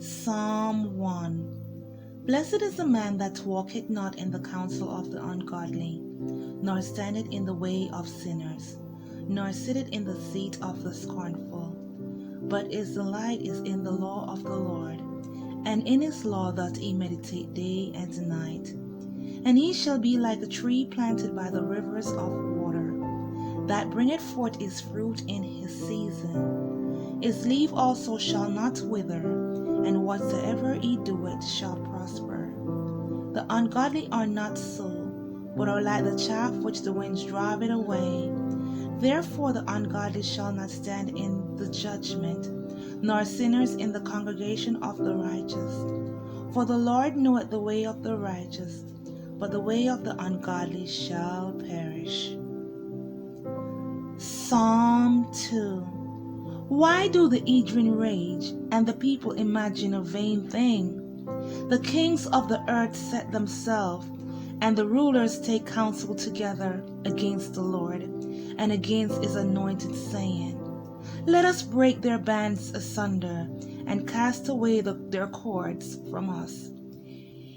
Psalm 1. Blessed is the man that walketh not in the counsel of the ungodly, nor standeth in the way of sinners, nor sitteth in the seat of the scornful. But his delight is in the law of the Lord, and in his law doth he meditate day and night. And he shall be like a tree planted by the rivers of water, that bringeth forth his fruit in his season. His leaf also shall not wither, and whatsoever he doeth shall prosper. The ungodly are not so, but are like the chaff which the winds drive it away. Therefore the ungodly shall not stand in the judgment, nor sinners in the congregation of the righteous. For the Lord knoweth the way of the righteous, but the way of the ungodly shall perish. Psalm 2. Why do the heathen rage, and the people imagine a vain thing? The kings of the earth set themselves, and the rulers take counsel together against the Lord, and against his anointed, saying, Let us break their bands asunder, and cast away their cords from us.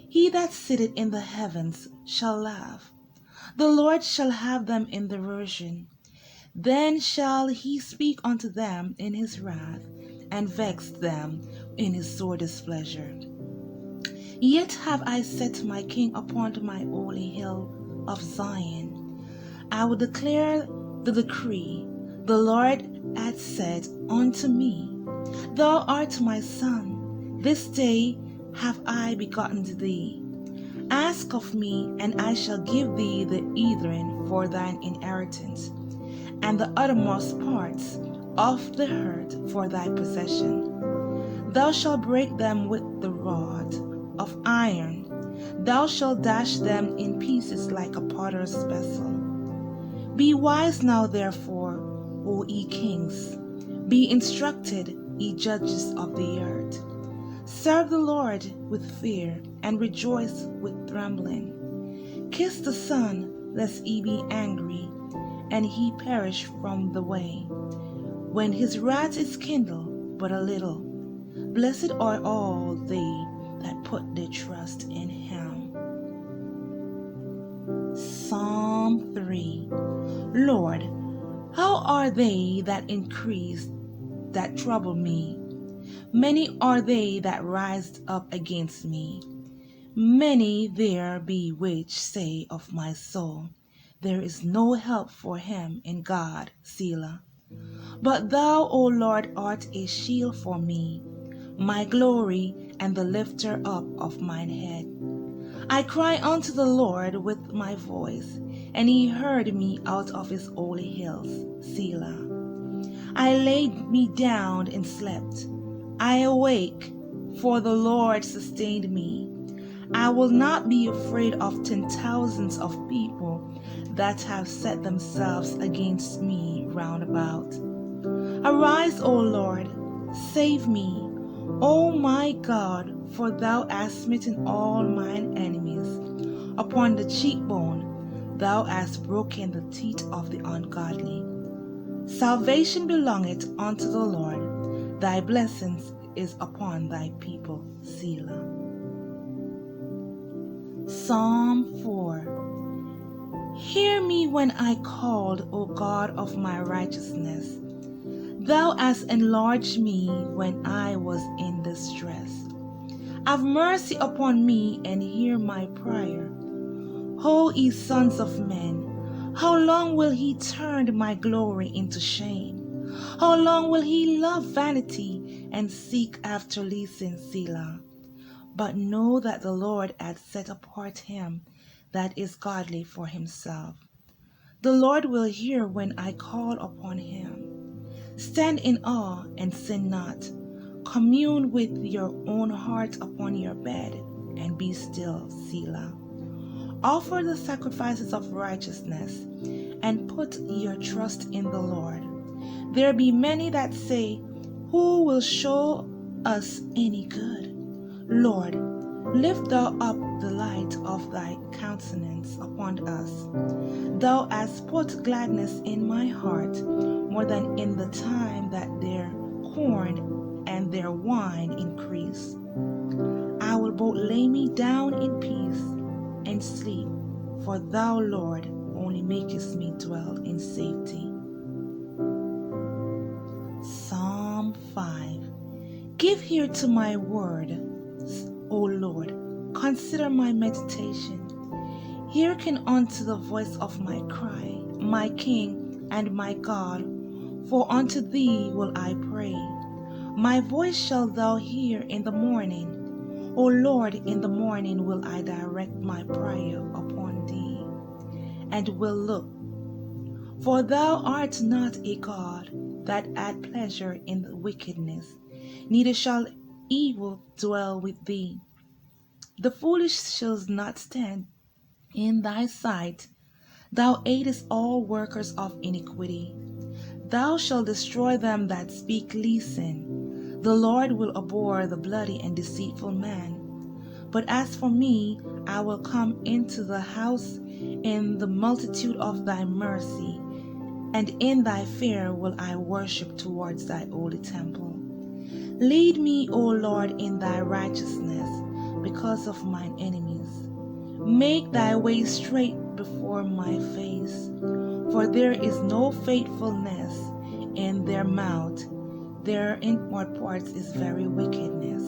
He that sitteth in the heavens shall laugh. The Lord shall have them in derision. Then shall he speak unto them in his wrath, and vex them in his sore displeasure. Yet have I set my king upon my holy hill of Zion. I will declare the decree. The Lord hath said unto me, Thou art my son, this day have I begotten thee. Ask of me, and I shall give thee the heathen for thine inheritance, and the uttermost parts of the earth for thy possession. Thou shalt break them with the rod of iron. Thou shalt dash them in pieces like a potter's vessel. Be wise now, therefore, O ye kings. Be instructed, ye judges of the earth. Serve the Lord with fear, and rejoice with trembling. Kiss the Son, lest he be angry, and he perish from the way, when his wrath is kindled but a little. Blessed are all they that put their trust in him. Psalm 3. Lord, how are they that increase that trouble me? Many are they that rise up against me. Many there be which say of my soul, There is no help for him in God, Selah. But thou, O Lord, art a shield for me, my glory, and the lifter up of mine head. I cry unto the Lord with my voice, and he heard me out of his holy hills, Selah. I laid me down and slept. I awake, for the Lord sustained me. I will not be afraid of 10,000s of people that have set themselves against me round about. Arise, O Lord, save me, O my God, for thou hast smitten all mine enemies. Upon the cheekbone thou hast broken the teeth of the ungodly. Salvation belongeth unto the Lord. Thy blessings is upon thy people, Selah. Psalm 4. Hear me when I called, O God of my righteousness. Thou hast enlarged me when I was in distress. Have mercy upon me and hear my prayer. O ye sons of men, how long will he turn my glory into shame? How long will he love vanity and seek after leasing, Selah? But know that the Lord hath set apart him that is godly for himself. The Lord will hear when I call upon him. Stand in awe and sin not. Commune with your own heart upon your bed, and be still, Selah. Offer the sacrifices of righteousness, and put your trust in the Lord. There be many that say, Who will show us any good? Lord, lift thou up the light of thy countenance upon us. Thou hast put gladness in my heart, more than in the time that their corn and their wine increase. I will both lay me down in peace and sleep, for thou, Lord, only makest me dwell in safety. Psalm 5. Give ear to my word, O Lord, consider my meditation. Hearken unto the voice of my cry, my King and my God, for unto thee will I pray. My voice shalt thou hear in the morning. O Lord, in the morning will I direct my prayer upon thee, and will look. For thou art not a God that had pleasure in the wickedness, neither shall evil dwell with thee. The foolish shall not stand in thy sight. Thou hatest all workers of iniquity. Thou shalt destroy them that speak leasing. The Lord will abhor the bloody and deceitful man. But as for me, I will come into the house in the multitude of thy mercy, and in thy fear will I worship towards thy holy temple. Lead me, O Lord, in thy righteousness, because of mine enemies. Make thy way straight before my face, for there is no faithfulness in their mouth. Their inward parts is very wickedness.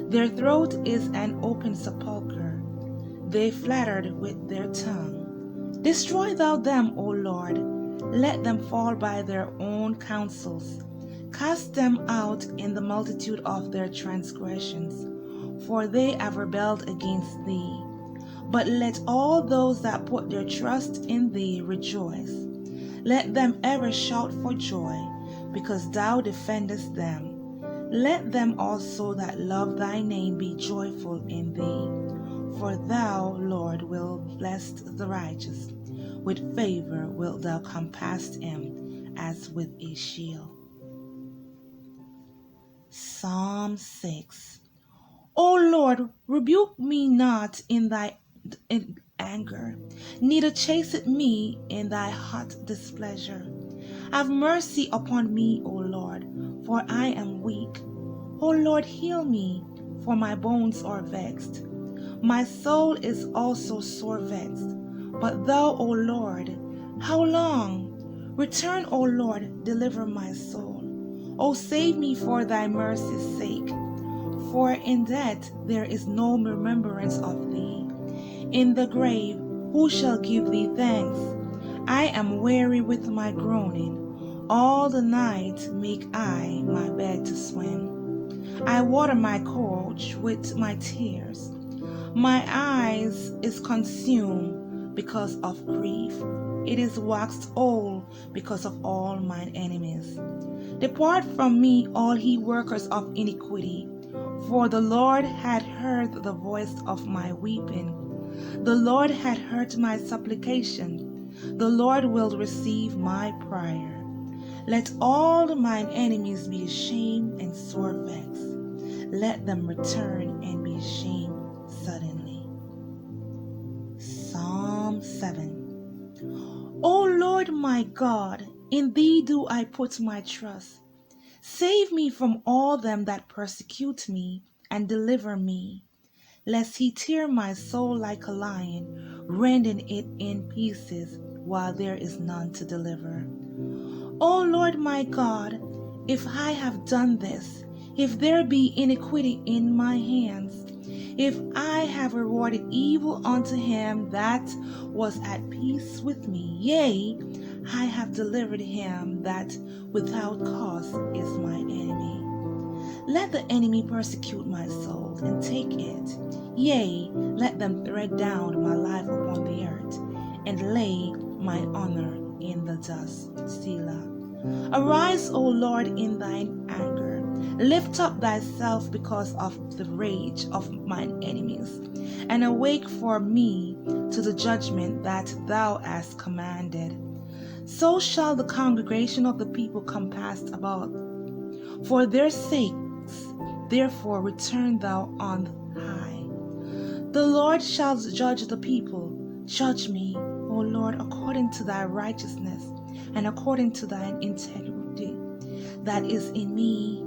Their throat is an open sepulchre. They flattered with their tongue. Destroy thou them, O Lord. Let them fall by their own counsels. Cast them out in the multitude of their transgressions, for they have rebelled against thee. But let all those that put their trust in thee rejoice. Let them ever shout for joy, because thou defendest them. Let them also that love thy name be joyful in thee. For thou, Lord, wilt bless the righteous. With favor wilt thou compass him as with a shield. Psalm 6. O Lord, rebuke me not in thy anger, neither chasten me in thy hot displeasure. Have mercy upon me, O Lord, for I am weak. O Lord, heal me, for my bones are vexed. My soul is also sore vexed. But thou, O Lord, how long? Return, O Lord, deliver my soul. O save me for thy mercy's sake. For in death there is no remembrance of thee. In the grave who shall give thee thanks? I am weary with my groaning. All the night make I my bed to swim. I water my couch with my tears. My eyes is consumed because of grief. It is waxed old because of all mine enemies. Depart from me, all ye workers of iniquity, for the Lord had heard the voice of my weeping. The Lord had heard my supplication. The Lord will receive my prayer. Let all mine enemies be ashamed and sore vexed. Let them return and be ashamed suddenly. Psalm 7. O Lord my God, in thee do I put my trust. Save me from all them that persecute me, and deliver me, lest he tear my soul like a lion, rending it in pieces, while there is none to deliver. O Lord my God, if I have done this, if there be iniquity in my hands, if I have rewarded evil unto him that was at peace with me, yea, I have delivered him that without cause is my enemy. Let the enemy persecute my soul and take it. Yea, let them tread down my life upon the earth, and lay my honor in the dust. Selah. Arise, O Lord, in thine anger. Lift up thyself because of the rage of mine enemies, and awake for me to the judgment that thou hast commanded. So shall the congregation of the people compass about. For their sakes, therefore, return thou on high. The Lord shall judge the people. Judge me, O Lord, according to thy righteousness and according to thine integrity that is in me.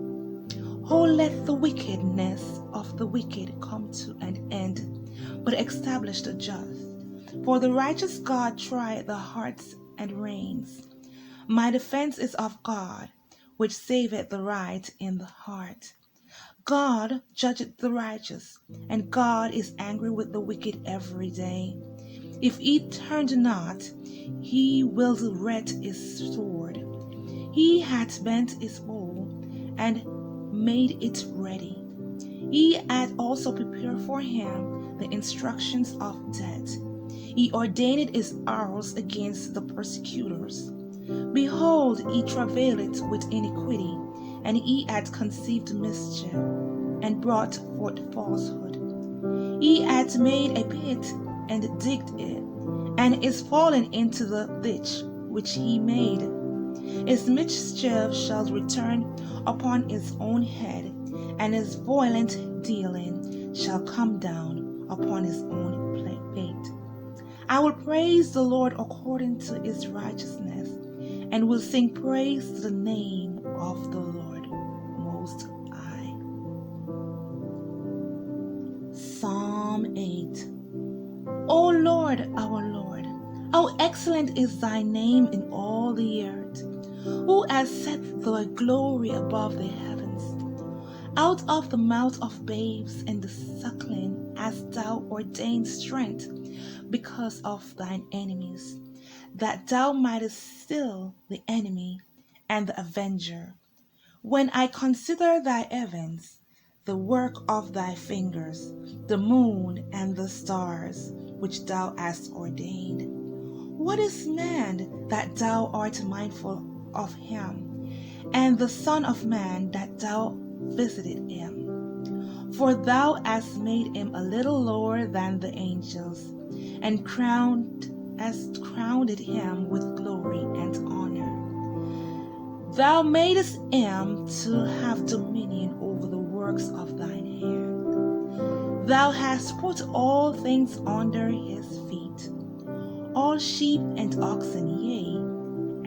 Oh, let the wickedness of the wicked come to an end, but establish the just. For the righteous God trieth the hearts and reins. My defense is of God, which saveth the right in the heart. God judgeth the righteous, and God is angry with the wicked every day. If he turned not, he will whet his sword. He hath bent his bow, and made it ready. He hath also prepared for him the instructions of death. He ordained his arrows against the persecutors. Behold, he travaileth with iniquity, and he hath conceived mischief, and brought forth falsehood. He hath made a pit, and digged it, and is fallen into the ditch which he made. His mischief shall return upon his own head, and his violent dealing shall come down upon his own plate. I will praise the Lord according to his righteousness, and will sing praise to the name of the Lord Most High. Psalm 8. O Lord, our Lord, how excellent is thy name in all the earth, who has set thy glory above the heavens. Out of the mouth of babes and the suckling hast thou ordained strength because of thine enemies, that thou mightest still the enemy and the avenger. When I consider thy heavens, the work of thy fingers, the moon and the stars, which thou hast ordained. What is man that thou art mindful of him, and the Son of Man that thou visited him? For thou hast made him a little lower than the angels, and hast crowned him with glory and honor. Thou madest him to have dominion over the works of thine hand. Thou hast put all things under his feet, all sheep and oxen, yea,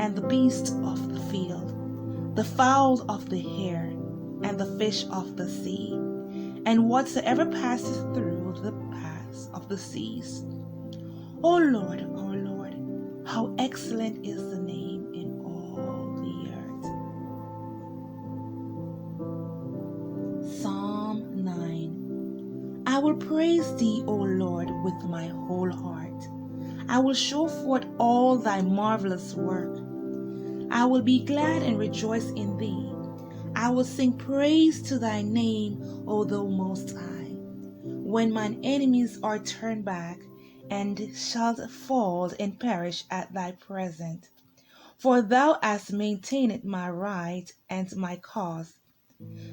and the beasts of the field, the fowl of the air, and the fish of the sea, and whatsoever passeth through the paths of the seas. O Lord, our Lord, how excellent is the name in all the earth. Psalm 9. I will praise thee, O Lord, with my whole heart. I will show forth all thy marvelous work. I will be glad and rejoice in thee. I will sing praise to thy name, O thou Most High. When mine enemies are turned back, and shalt fall and perish at thy presence. For thou hast maintained my right and my cause.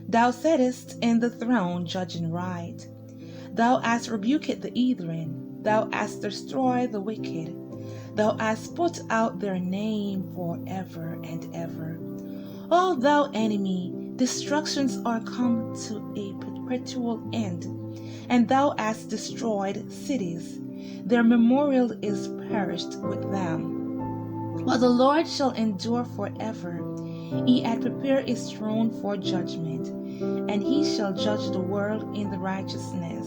Thou sittest in the throne judging right. Thou hast rebuked the heathen. Thou hast destroyed the wicked. Thou hast put out their name forever and ever. O thou enemy, destructions are come to a perpetual end, and thou hast destroyed cities. Their memorial is perished with them. But the Lord shall endure forever. He hath prepared his throne for judgment, and he shall judge the world in the righteousness.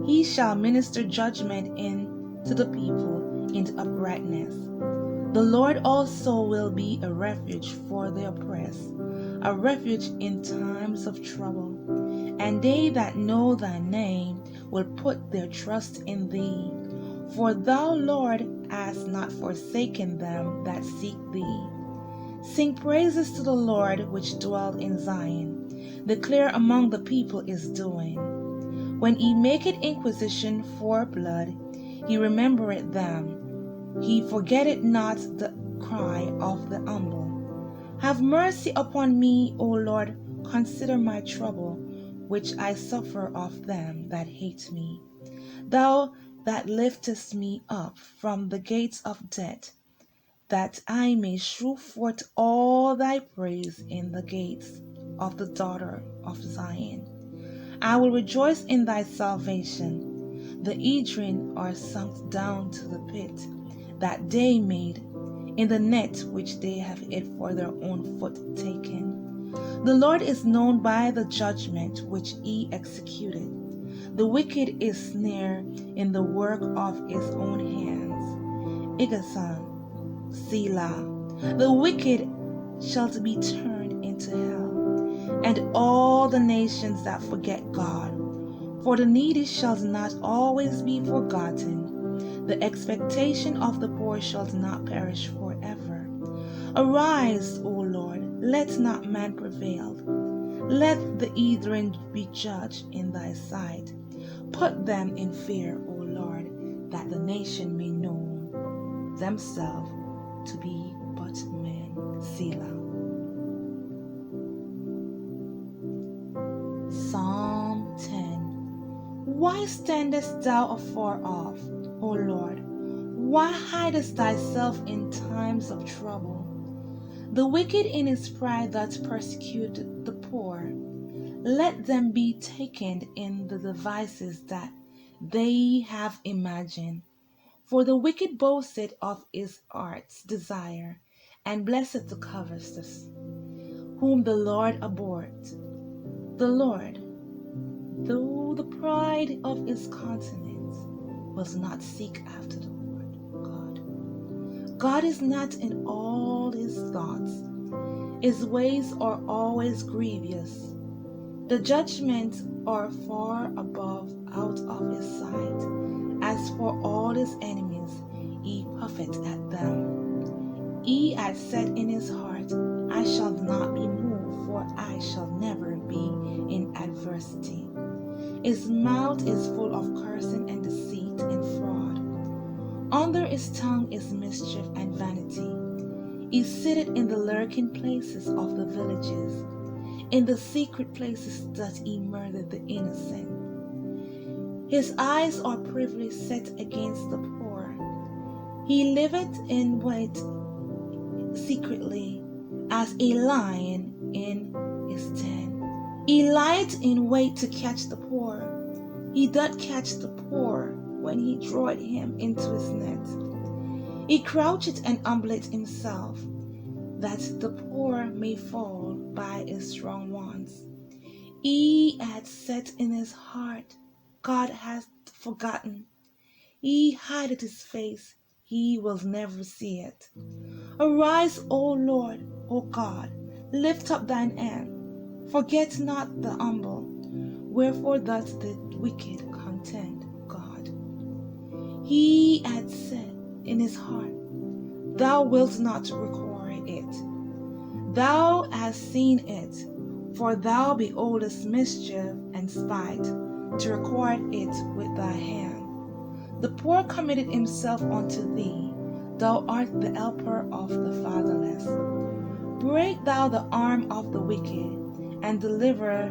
He shall minister judgment to the people in uprightness. The Lord also will be a refuge for the oppressed, a refuge in times of trouble. And they that know thy name will put their trust in thee. For thou, Lord, hast not forsaken them that seek thee. Sing praises to the Lord which dwell in Zion. Declare among the people his doing. When he maketh inquisition for blood, he remembereth them. He forgetteth not the cry of the humble. Have mercy upon me, O Lord, consider my trouble, which I suffer of them that hate me. Thou that liftest me up from the gates of death, that I may shew forth all thy praise in the gates of the daughter of Zion. I will rejoice in thy salvation. The heathen are sunk down to the pit that they made, in the net which they have hid for their own foot taken. The Lord is known by the judgment which he executed. The wicked is snare in the work of his own hands. Igasan, Selah. The wicked shall be turned into hell, and all the nations that forget God. For the needy shall not always be forgotten. The expectation of the poor shall not perish forever. Arise, O Lord, let not man prevail. Let the heathen be judged in thy sight. Put them in fear, O Lord, that the nation may know themselves to be but men. Selah. Psalm 10. Why standest thou afar off, O Lord? Why hidest thyself in times of trouble? The wicked in his pride that persecute the poor, let them be taken in the devices that they have imagined. For the wicked boasteth of his heart's desire, and blesseth the covetous, whom the Lord abhorreth. The Lord, though the pride of his countenance, was not seek after the Lord God. God is not in all his thoughts. His ways are always grievous. The judgments are far above out of his sight. As for all his enemies, he puffeth at them. He had said in his heart, I shall not be moved, for I shall never be in adversity. His mouth is full of cursing and deceit and fraud. Under his tongue is mischief and vanity. He sitteth in the lurking places of the villages. In the secret places doth he murder the innocent. His eyes are privily set against the poor. He liveth in wait secretly, as a lion in his den. He lieth in wait to catch the poor. He doth catch the poor when he draweth him into his net. He croucheth and humbleth himself, that the poor may fall by his strong ones. He had said in his heart, God hath forgotten. He hideth his face, he will never see it. Arise, O Lord, O God, lift up thine hand. Forget not the humble. Wherefore doth the wicked contend God? He had said in his heart, Thou wilt not require it. Thou hast seen it, for thou beholdest mischief and spite, to require it with thy hand. The poor committed himself unto thee. Thou art the helper of the fatherless. Break thou the arm of the wicked, and deliver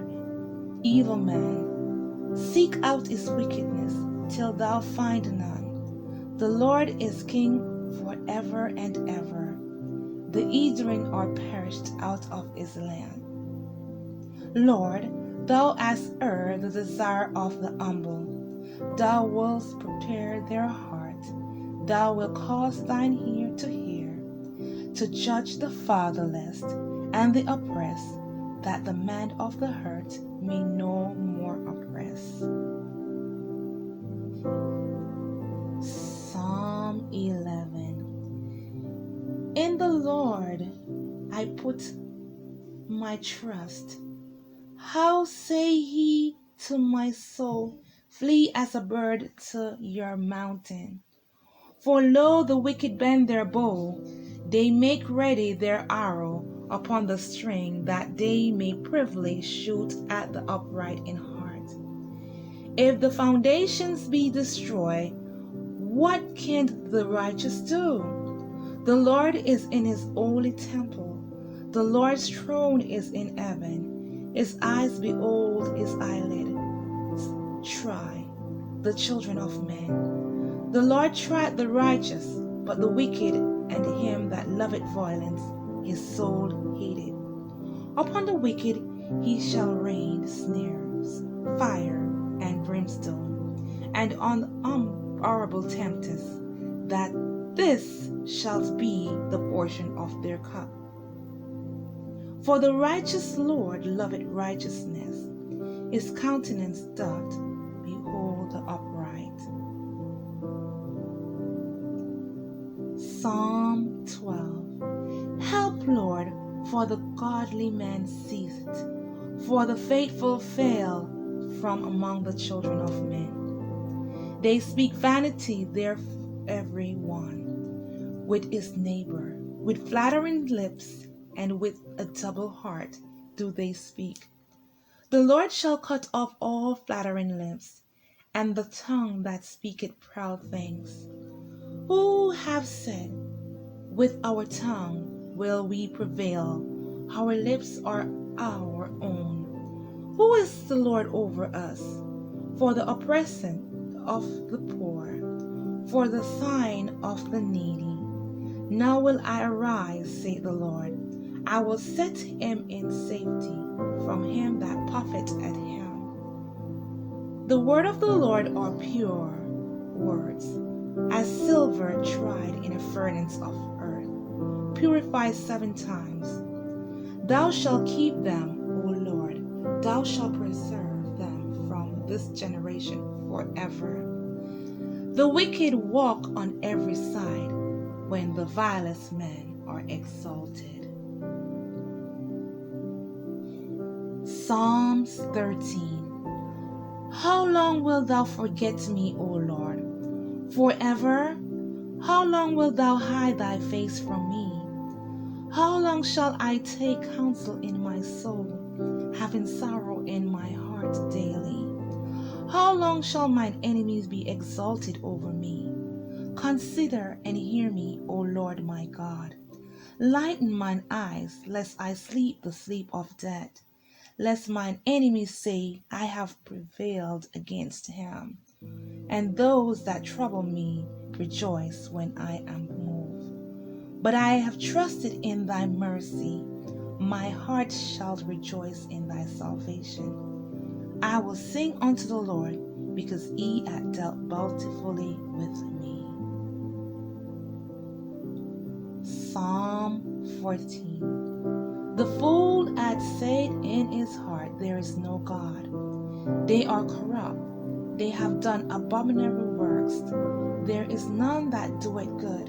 evil men. Seek out his wickedness, till thou find none. The Lord is king forever and ever. The heathen are perished out of his land. Lord, thou hast heard the desire of the humble. Thou wilt prepare their heart. Thou wilt cause thine ear to hear, to judge the fatherless and the oppressed, that the man of the hurt may no more oppress. Psalm 11. In the Lord I put my trust. How say ye to my soul, flee as a bird to your mountain? For lo, the wicked bend their bow, they make ready their arrow upon the string, that they may privily shoot at the upright in heart. If the foundations be destroyed, what can the righteous do? The Lord is in his holy temple. The Lord's throne is in heaven. His eyes behold, his eyelids try the children of men. The Lord tried the righteous, but the wicked and him that loveth violence his soul hated. Upon the wicked he shall rain snares, fire, and brimstone, and on horrible tempest, that this shall be the portion of their cup. For the righteous Lord loveth righteousness. His countenance doth behold the upright. Psalm 12. Help, Lord, for the godly man ceaseth, for the faithful fail from among the children of men. They speak vanity, there every one, with his neighbor. With flattering lips and with a double heart do they speak. The Lord shall cut off all flattering lips, and the tongue that speaketh proud things. Who have said, with our tongue will we prevail, our lips are our own. Who is the Lord over us? For the oppression of the poor, for the sign of the needy. Now will I arise, saith the Lord. I will set him in safety from him that puffeth at him. The word of the Lord are pure words, as silver tried in a furnace of earth, purified 7 times. Thou shalt keep them, O Lord, thou shalt preserve them from this generation forever. The wicked walk on every side, when the vilest men are exalted. Psalms 13. How long wilt thou forget me, O Lord? Forever? How long wilt thou hide thy face from me? How long shall I take counsel in my soul, having sorrow in my heart daily? How long shall mine enemies be exalted over me? Consider and hear me, O Lord my God. Lighten mine eyes, lest I sleep the sleep of death, lest mine enemies say, I have prevailed against him, and those that trouble me rejoice when I am moved. But I have trusted in thy mercy. My heart shall rejoice in thy salvation. I will sing unto the Lord, because he hath dealt bountifully with me. Psalm 14. The fool hath said in his heart, there is no God. They are corrupt, they have done abominable works. There is none that doeth good.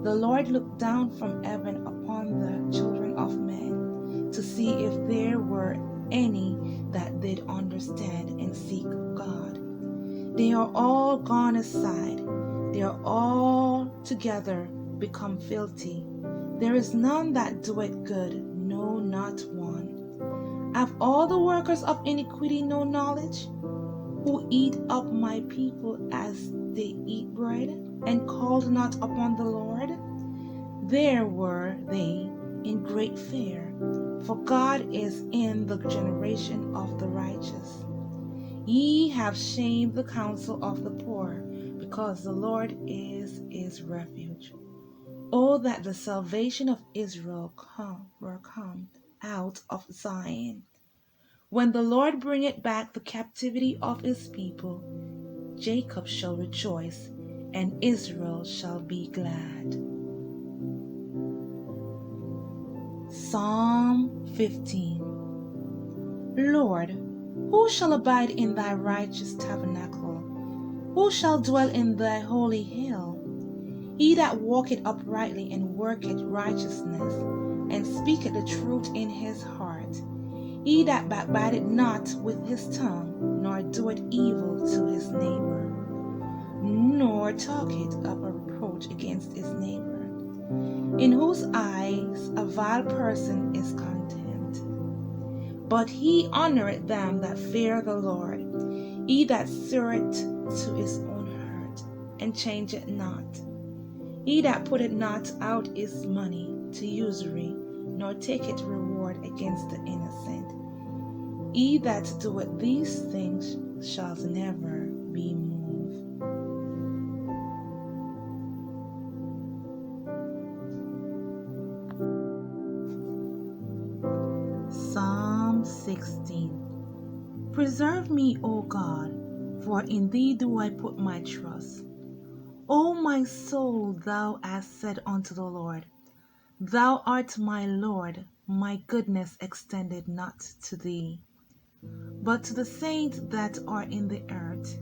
The Lord looked down from heaven upon the children of men, to see if there were any that did understand and seek God. They are all gone aside, they are all together become filthy. There is none that doeth good, no, not one. Have all the workers of iniquity no knowledge? Who eat up my people as they eat bread, and called not upon the Lord? There were they in great fear, for God is in the generation of the righteous. Ye have shamed the counsel of the poor, because the Lord is his refuge. Oh, that the salvation of Israel were come out of Zion. When the Lord bringeth back the captivity of his people, Jacob shall rejoice, and Israel shall be glad. Psalm 15. Lord, who shall abide in thy righteous tabernacle? Who shall dwell in thy holy hill? He that walketh uprightly and worketh righteousness, and speaketh the truth in his heart. He that backbiteth not with his tongue, nor doeth evil to his neighbor, nor talketh of a reproach against his neighbor, in whose eyes a vile person is contemned. But he honoureth them that fear the Lord. He that sweareth to his own hurt, and changeth not. He that putteth not out his money to usury, nor taketh reward against the innocent. He that doeth these things shall never be moved. Psalm 16. Preserve me, O God, for in thee do I put my trust. O my soul, thou hast said unto the Lord, Thou art my Lord. my goodness extended not to thee, but to the saints that are in the earth,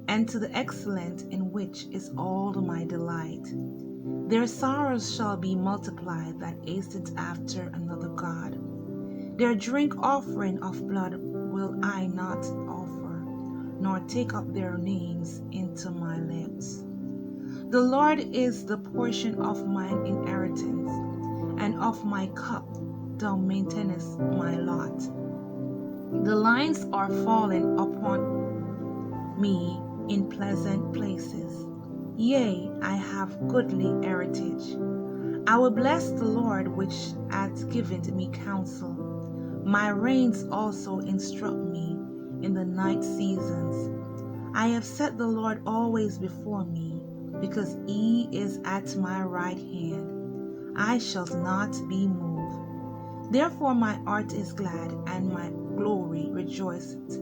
and to the excellent in which is all my delight. Their sorrows shall be multiplied that hasted after another God. Their drink offering of blood will I not offer, nor take up their names into my lips. The Lord is the portion of mine inheritance, and of my cup thou maintainest my lot. The lines are fallen upon me in pleasant places. Yea, I have goodly heritage. I will bless the Lord which hath given me counsel. My reins also instruct me in the night seasons. I have set the Lord always before me, because he is at my right hand. I shall not be moved. Therefore my heart is glad, and my glory rejoiceth.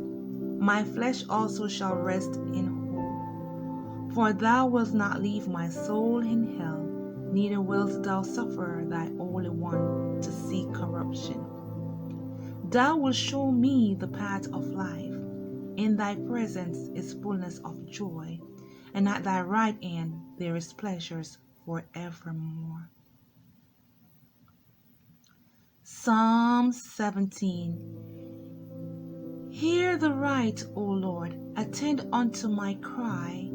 My flesh also shall rest in hope. For thou wilt not leave my soul in hell, neither wilt thou suffer thy Holy One to see corruption. Thou wilt show me the path of life. In thy presence is fullness of joy, and at thy right hand there is pleasures forevermore. Psalm 17. Hear the right, O Lord, attend unto my cry.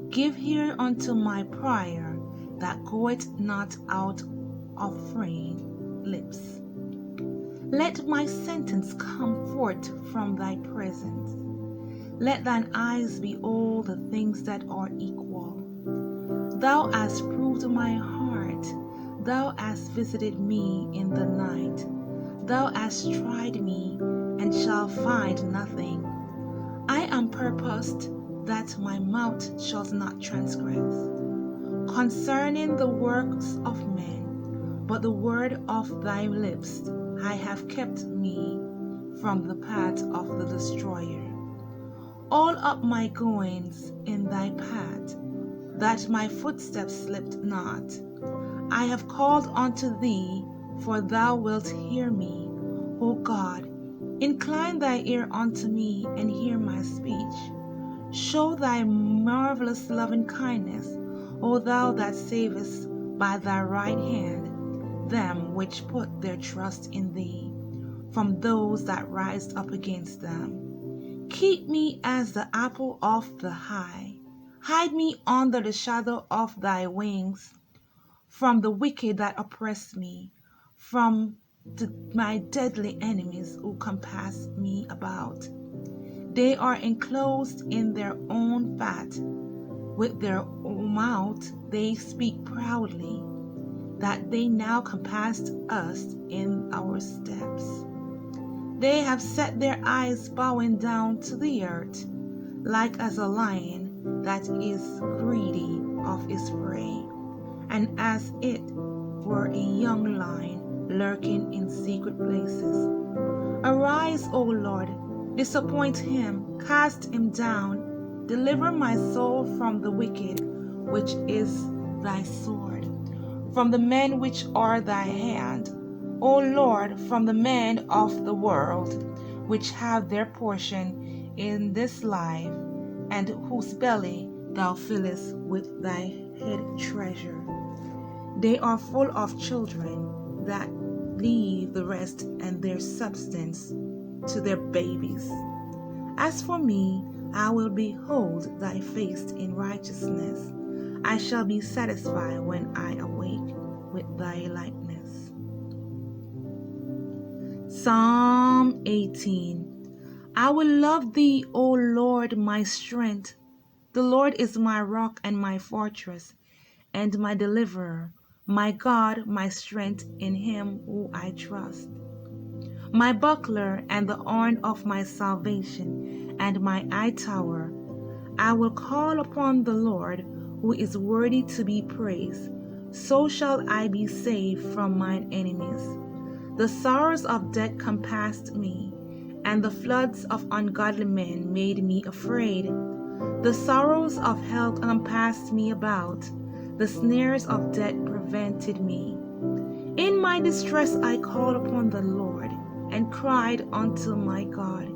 Give ear unto my prayer, that goeth not out of free lips. Let my sentence come forth from thy presence. Let thine eyes behold the things that are equal. Thou hast proved my heart. Thou hast visited me in the night. Thou hast tried me, and shalt find nothing. I am purposed that my mouth shall not transgress concerning the works of men, but the word of thy lips I have kept me from the path of the destroyer. All up my goings in thy path, that my footsteps slipped not. I have called unto thee, for thou wilt hear me. O God, incline thy ear unto me, and hear my speech. Show thy marvelous loving kindness, O thou that savest by thy right hand them which put their trust in thee, from those that rise up against them. Keep me as the apple of the eye. Hide me under the shadow of thy wings, from the wicked that oppress me, from my deadly enemies who compass me about. They are enclosed in their own fat. With their own mouth they speak proudly, that they now compassed us in our steps. They have set their eyes bowing down to the earth, like as a lion that is greedy of his prey, and as it were a young lion lurking in secret places. Arise, O Lord, disappoint him, cast him down, deliver my soul from the wicked, which is thy sword, from the men which are thy hand, O Lord, from the men of the world, which have their portion in this life, and whose belly thou fillest with thy hid treasure. They are full of children that leave the rest and their substance to their babies. As for me, I will behold thy face in righteousness. I shall be satisfied when I awake with thy likeness. Psalm 18. I will love thee, O Lord, my strength. The Lord is my rock and my fortress, and my deliverer, my God, my strength, in him who I trust. My buckler and the horn of my salvation, and my high tower. I will call upon the Lord, who is worthy to be praised. So shall I be saved from mine enemies. The sorrows of death compassed me, and the floods of ungodly men made me afraid. The sorrows of hell compassed me about. The snares of death prevented me. In my distress I called upon the Lord and cried unto my God.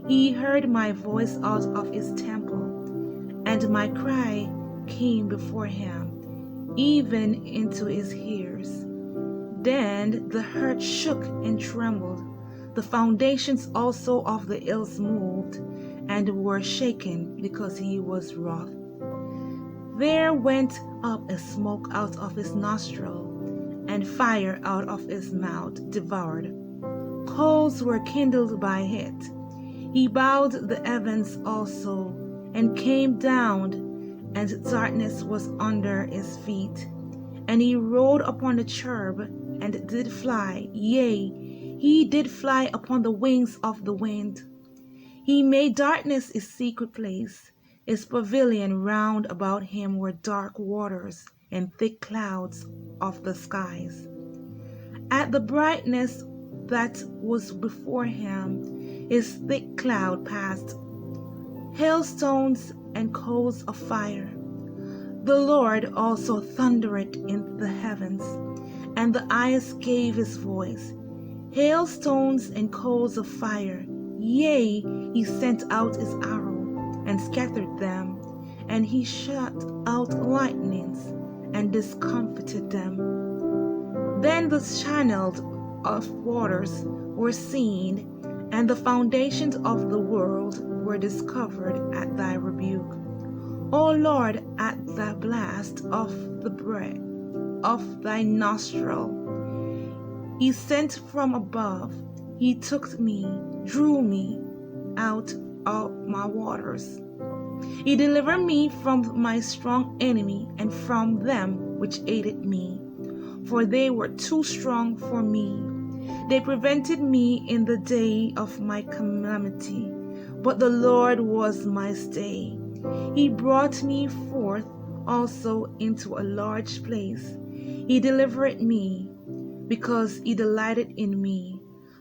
He heard my voice out of his temple, and my cry came before him, even into his ears. Then the earth shook and trembled. The foundations also of the hills moved and were shaken because he was wroth. There went up a smoke out of his nostril, and fire out of his mouth devoured. Coals were kindled by it. He bowed the heavens also, and came down, and darkness was under his feet. And he rode upon the cherub, and did fly, yea, he did fly upon the wings of the wind. He made darkness his secret place. His pavilion round about him were dark waters, and thick clouds of the skies. At the brightness that was before him, his thick cloud passed, hailstones and coals of fire. The Lord also thundered in the heavens, and the eyes gave his voice, hailstones and coals of fire. Yea, he sent out his arrow, and scattered them, and he shot out lightnings, and discomfited them. Then the channels of waters were seen, and the foundations of the world were discovered at thy rebuke. O Lord, at the blast of the breath of thy nostril, he sent from above, he took me, drew me out of my waters. He delivered me from my strong enemy and from them which hated me, for they were too strong for me. They prevented me in the day of my calamity, but the Lord was my stay. He brought me forth also into a large place. He delivered me, because he delighted in me.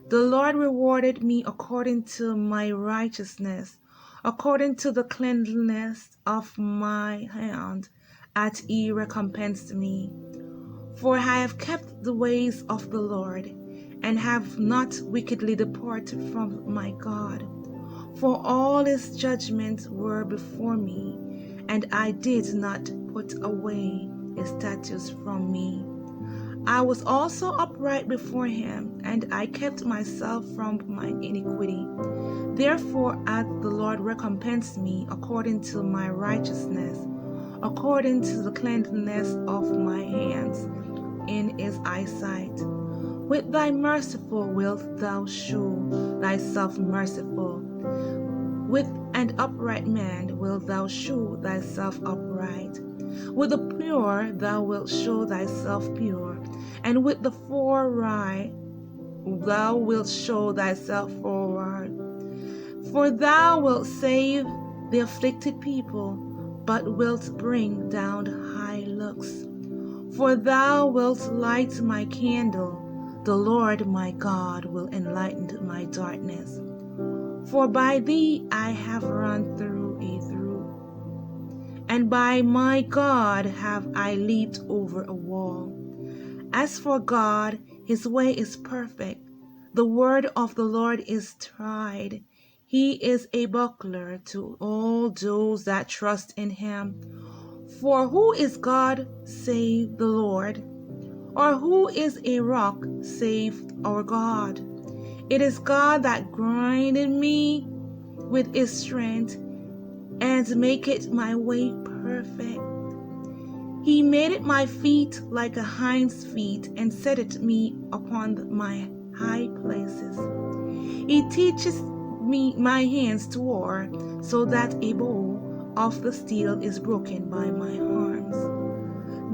The Lord rewarded me according to my righteousness, according to the cleanliness of my hand, hath he recompensed me. For I have kept the ways of the Lord, and have not wickedly departed from my God. For all his judgments were before me, and I did not put away his statutes from me. I was also upright before him, and I kept myself from my iniquity. Therefore hath the Lord recompensed me according to my righteousness, according to the cleanness of my hands in his eyesight. With thy merciful wilt thou shew thyself merciful. With an upright man wilt thou shew thyself upright. With the pure thou wilt show thyself pure, and with the forward thou wilt show thyself forward. For thou wilt save the afflicted people, but wilt bring down high looks. For thou wilt light my candle, the Lord my God will enlighten my darkness. For by thee I have run through a troop, and by my God have I leaped over a wall. As for God, his way is perfect. The word of the Lord is tried. He is a buckler to all those that trust in him. For who is God save the Lord? Or who is a rock save our God? It is God that grinded me with his strength, and maketh my way perfect. He made it my feet like a hind's feet, and setteth me upon my high places. He teacheth me my hands to war, so that a bow of the steel is broken by my arms.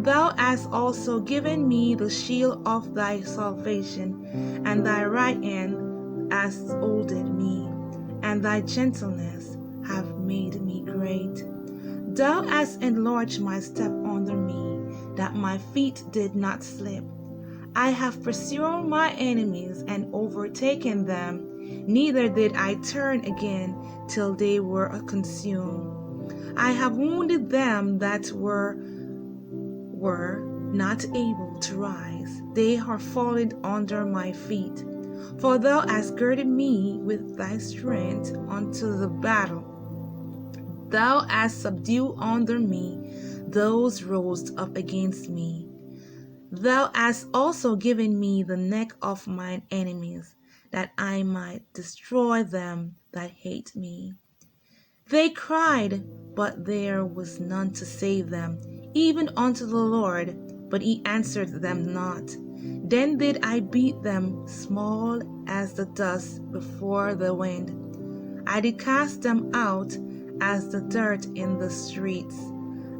Thou hast also given me the shield of thy salvation, and thy right hand hast holded me, and thy gentleness have made me great. Thou hast enlarged my step under me, that my feet did not slip. I have pursued my enemies and overtaken them, neither did I turn again till they were consumed. I have wounded them that were, not able to rise. They are fallen under my feet. For thou hast girded me with thy strength unto the battle. Thou hast subdued under me those rose up against me. Thou hast also given me the neck of mine enemies, that I might destroy them that hate me. They cried, but there was none to save them, even unto the Lord, but he answered them not. Then did I beat them small as the dust before the wind. I did cast them out as the dirt in the streets.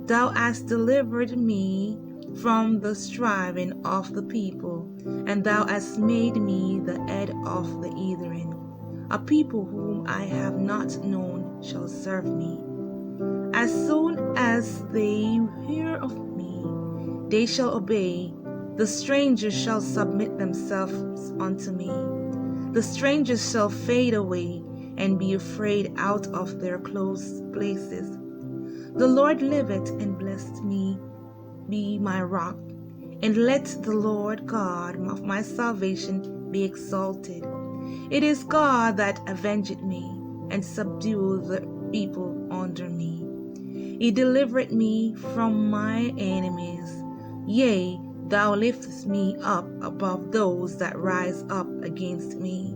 Thou hast delivered me from the striving of the people, and thou hast made me the head of the heathen. A people whom I have not known shall serve me. As soon as they hear of me, they shall obey. The strangers shall submit themselves unto me. The strangers shall fade away and be afraid out of their close places. The Lord liveth, and blessed me be my rock, and let the Lord God of my salvation be exalted. It is God that avengeth me, and subdueth the people under me. He delivered me from my enemies. Yea, thou liftest me up above those that rise up against me.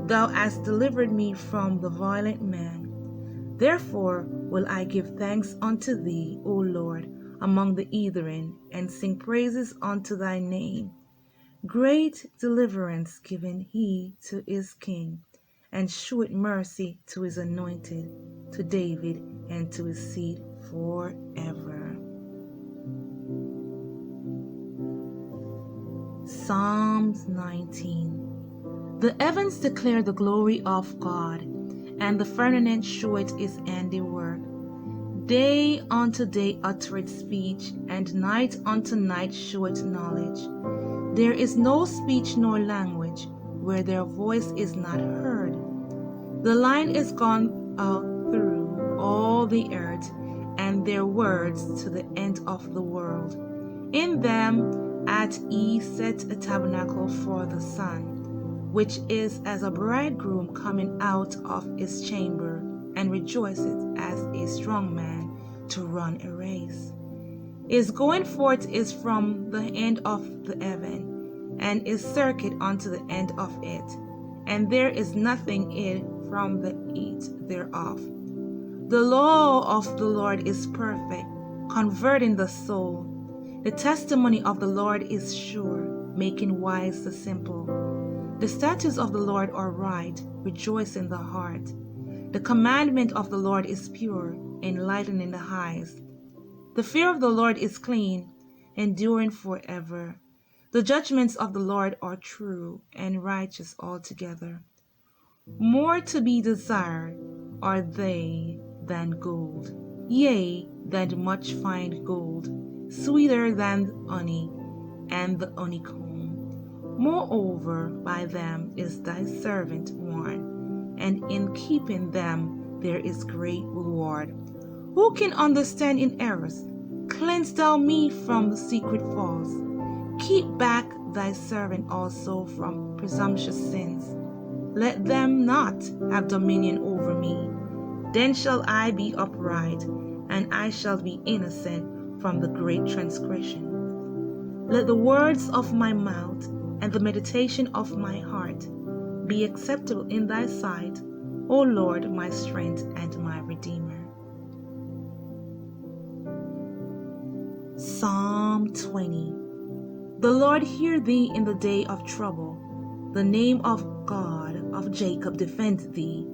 Thou hast delivered me from the violent man. Therefore will I give thanks unto thee, O Lord, among the heathen, and sing praises unto thy name. Great deliverance given he to his king, and shewed mercy to his anointed, to David, and to his seed forever. Psalms 19. The heavens declare the glory of God, and the firmament sheweth his handiwork. Day unto day uttereth speech, and night unto night sheweth knowledge. There is no speech nor language where their voice is not heard. The line is gone out through all the earth, and their words to the end of the world. In them hath he set a tabernacle for the sun, which is as a bridegroom coming out of his chamber, and rejoiceth as a strong man to run a race. His going forth is from the end of the heaven, and his circuit unto the end of it, and there is nothing hid from the heat thereof. The law of the Lord is perfect, converting the soul. The testimony of the Lord is sure, making wise the simple. The statutes of the Lord are right, rejoicing the heart. The commandment of the Lord is pure, enlightening the eyes. The fear of the Lord is clean, enduring forever. The judgments of the Lord are true and righteous altogether. More to be desired are they than gold, yea, than much fine gold, sweeter than honey and the honeycomb. Moreover, by them is thy servant warned, and in keeping them there is great reward. Who can understand in errors? Cleanse thou me from the secret faults. Keep back thy servant also from presumptuous sins. Let them not have dominion over me. Then shall I be upright, and I shall be innocent from the great transgression. Let the words of my mouth and the meditation of my heart be acceptable in thy sight, O Lord, my strength and my Redeemer. Psalm 20. The Lord hear thee in the day of trouble. The name of God of Jacob defend thee.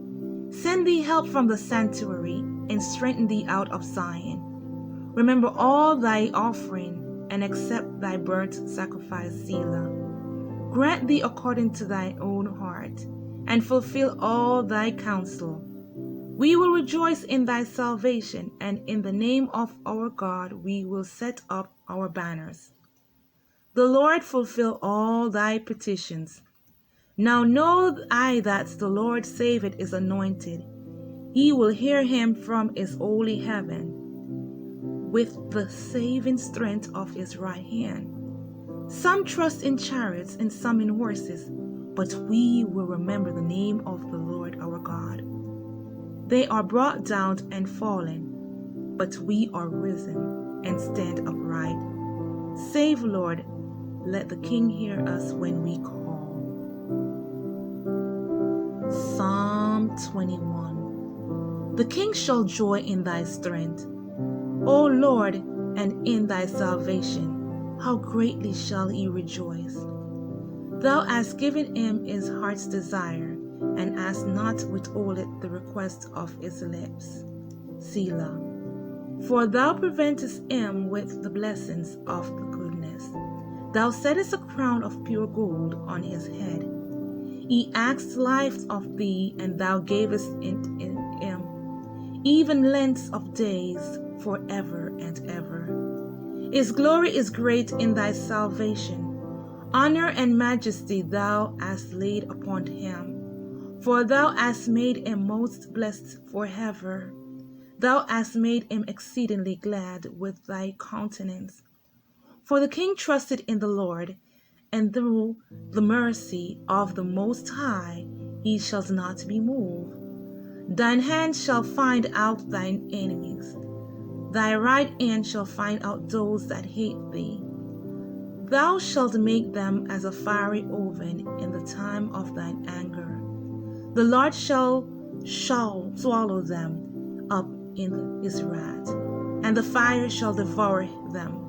Send thee help from the sanctuary, and strengthen thee out of Zion. Remember all thy offering, and accept thy burnt sacrifice, Selah. Grant thee according to thine own heart, and fulfill all thy counsel. We will rejoice in thy salvation, and in the name of our God we will set up our banners. The Lord fulfill all thy petitions. Now know I that the Lord saveth his anointed. He will hear him from his holy heaven. with the saving strength of his right hand. Some trust in chariots and some in horses, but we will remember the name of the Lord our God. They are brought down and fallen, but we are risen and stand upright. Save, Lord, let the King hear us when we call. Psalm 21. The king shall joy in thy strength, O Lord, and in thy salvation. How greatly shall he rejoice! Thou hast given him his heart's desire, and hast not withholded the request of his lips. Selah. For thou preventest him with the blessings of the goodness. Thou settest a crown of pure gold on his head. He asked life of thee, and thou gavest it in him, even length of days forever and ever. His glory is great in thy salvation. Honor and majesty thou hast laid upon him. For thou hast made him most blessed forever. Thou hast made him exceedingly glad with thy countenance. For the king trusted in the Lord, and through the mercy of the Most High he shall not be moved. Thine hand shall find out thine enemies. Thy right hand shall find out those that hate thee. Thou shalt make them as a fiery oven in the time of thine anger. The Lord shall swallow them up in his wrath, and the fire shall devour them.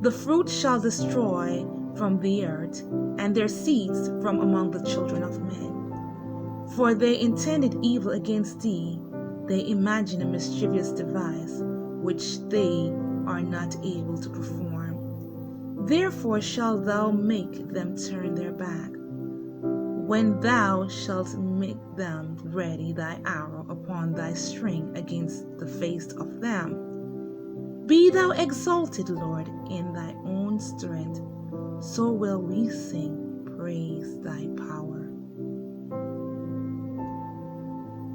The fruit shall destroy from the earth, and their seeds from among the children of men. For they intended evil against thee, they imagine a mischievous device, which they are not able to perform. Therefore shalt thou make them turn their back, when thou shalt make them ready thy arrow upon thy string against the face of them. Be thou exalted, Lord, in thy own strength, so will we sing, praise thy power.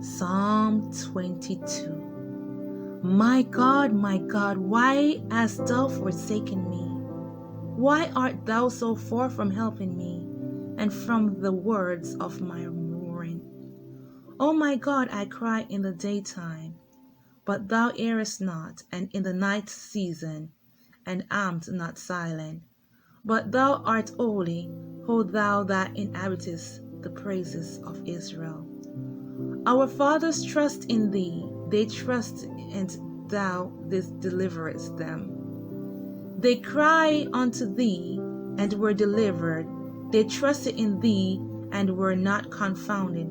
Psalm 22. My God, why hast thou forsaken me? Why art thou so far from helping me, and from the words of my roaring? O my God, I cry in the daytime, but thou hearest not, and in the night season, and art not silent. But thou art holy, O thou that inhabitest the praises of Israel. Our fathers trust in thee, they trust, and thou deliverest them. They cry unto thee, and were delivered. They trusted in thee, and were not confounded.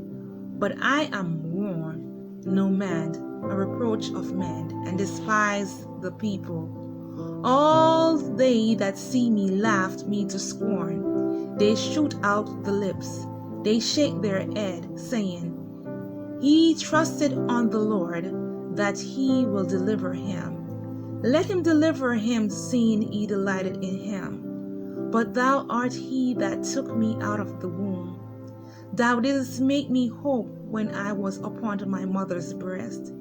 But I am warned, no man, a reproach of men, and despise the people. All they that see me laughed me to scorn. They shoot out the lips, they shake their head, saying, He trusted on the Lord, that he will deliver him. Let him deliver him, seeing he delighted in him. But thou art he that took me out of the womb. Thou didst make me hope when I was upon my mother's breast.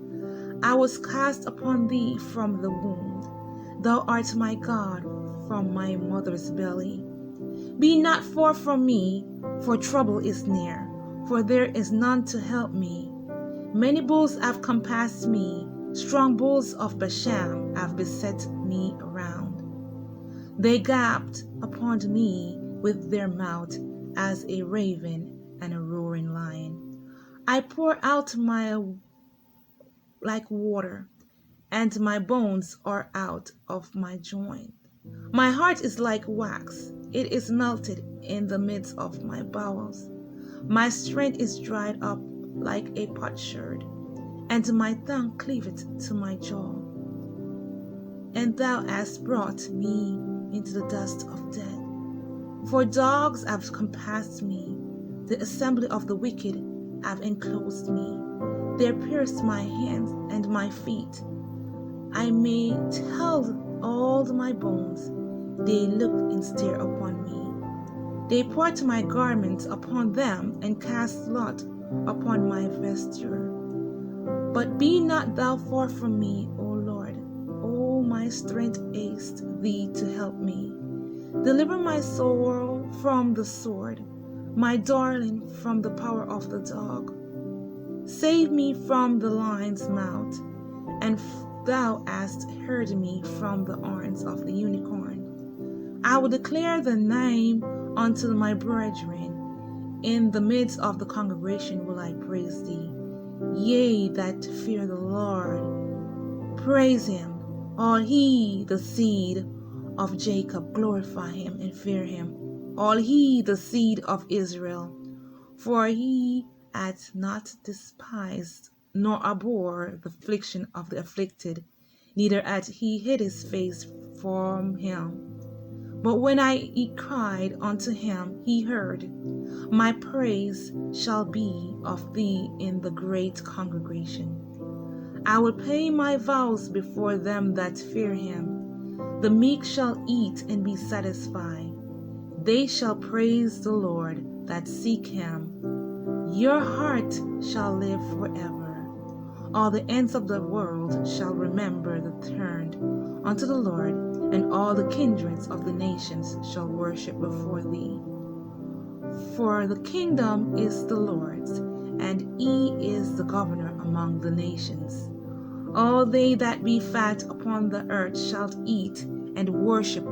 I was cast upon thee from the womb. Thou art my God from my mother's belly. Be not far from me, for trouble is near, for there is none to help me. Many bulls have compassed me, strong bulls of Bashan have beset me around. They gaped upon me with their mouth as a raven and a roaring lion. I pour out my like water, and my bones are out of my joint. My heart is like wax, it is melted in the midst of my bowels. My strength is dried up like a potsherd, and my tongue cleaveth to my jaw. And thou hast brought me into the dust of death. For dogs have compassed me, the assembly of the wicked have enclosed me. They pierced my hands and my feet. I may tell all my bones, they look and stare upon me. They part my garments upon them, and cast lot upon my vesture. But be not thou far from me, O Lord, O my my strength haste thee to help me. Deliver my soul from the sword, my darling from the power of the dog. Save me from the lion's mouth, and thou hast heard me from the horns of the unicorn. I will declare the name unto my brethren. In the midst of the congregation will I praise thee. Yea, that fear the Lord, praise him. All he, the seed of Jacob, glorify him and fear him. All he, the seed of Israel, for he hath not despised nor abhorred the affliction of the afflicted, neither hath he hid his face from him. But when I cried unto him, he heard. My praise shall be of thee in the great congregation. I will pay my vows before them that fear him. The meek shall eat and be satisfied. They shall praise the Lord that seek him. Your heart shall live forever. All the ends of the world shall remember the turned unto the Lord, and all the kindreds of the nations shall worship before thee. For the kingdom is the Lord's, and he is the governor among the nations. All they that be fat upon the earth shall eat and worship.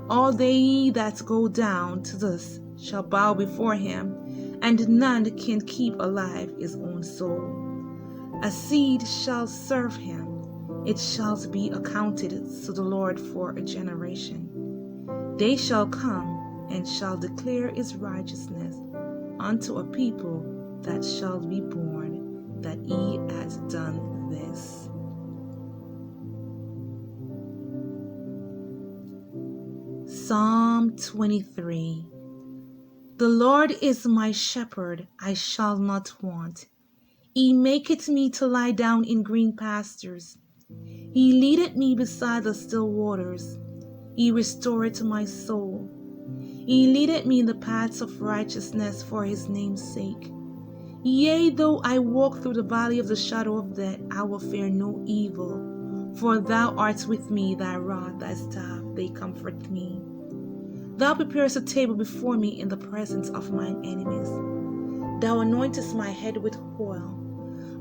All they that go down to dust shall bow before him, and none can keep alive his own soul. A seed shall serve him. It shall be accounted to the Lord for a generation. They shall come and shall declare his righteousness unto a people that shall be born, that he has done this. Psalm 23. The Lord is my shepherd, I shall not want. He maketh me to lie down in green pastures. He leadeth me beside the still waters. He restoreth my soul. He leadeth me in the paths of righteousness for his name's sake. Yea, though I walk through the valley of the shadow of death, I will fear no evil. For thou art with me, thy rod, thy staff, they comfort me. Thou preparest a table before me in the presence of mine enemies. Thou anointest my head with oil.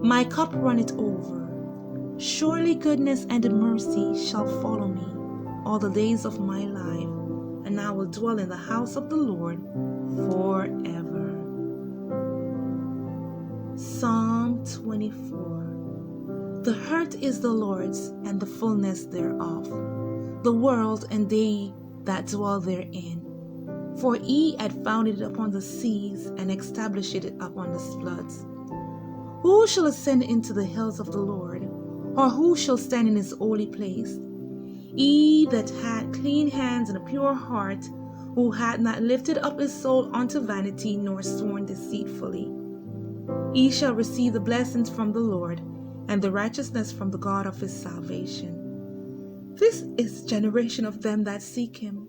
My cup runneth over. Surely goodness and mercy shall follow me all the days of my life, and I will dwell in the house of the Lord forever. Psalm 24. The earth is the Lord's, and the fullness thereof, the world and they that dwell therein. For he had founded it upon the seas, and established it upon the floods. Who shall ascend into the hills of the Lord, or who shall stand in his holy place? He that had clean hands and a pure heart, who had not lifted up his soul unto vanity, nor sworn deceitfully. He shall receive the blessings from the Lord, and the righteousness from the God of his salvation. This is generation of them that seek him,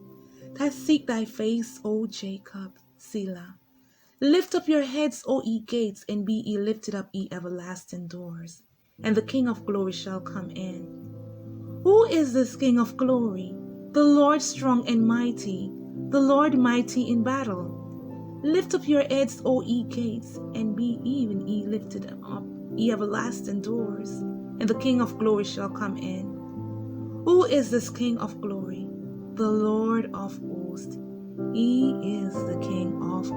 that seek thy face, O Jacob. Selah. Lift up your heads, O ye gates, and be ye lifted up, ye everlasting doors, and the King of glory shall come in. Who is this King of glory? The Lord strong and mighty, the Lord mighty in battle. Lift up your heads, O ye gates, and be even ye lifted up, ye everlasting doors, and the King of glory shall come in. Who is this King of glory? The Lord of hosts. He is the King of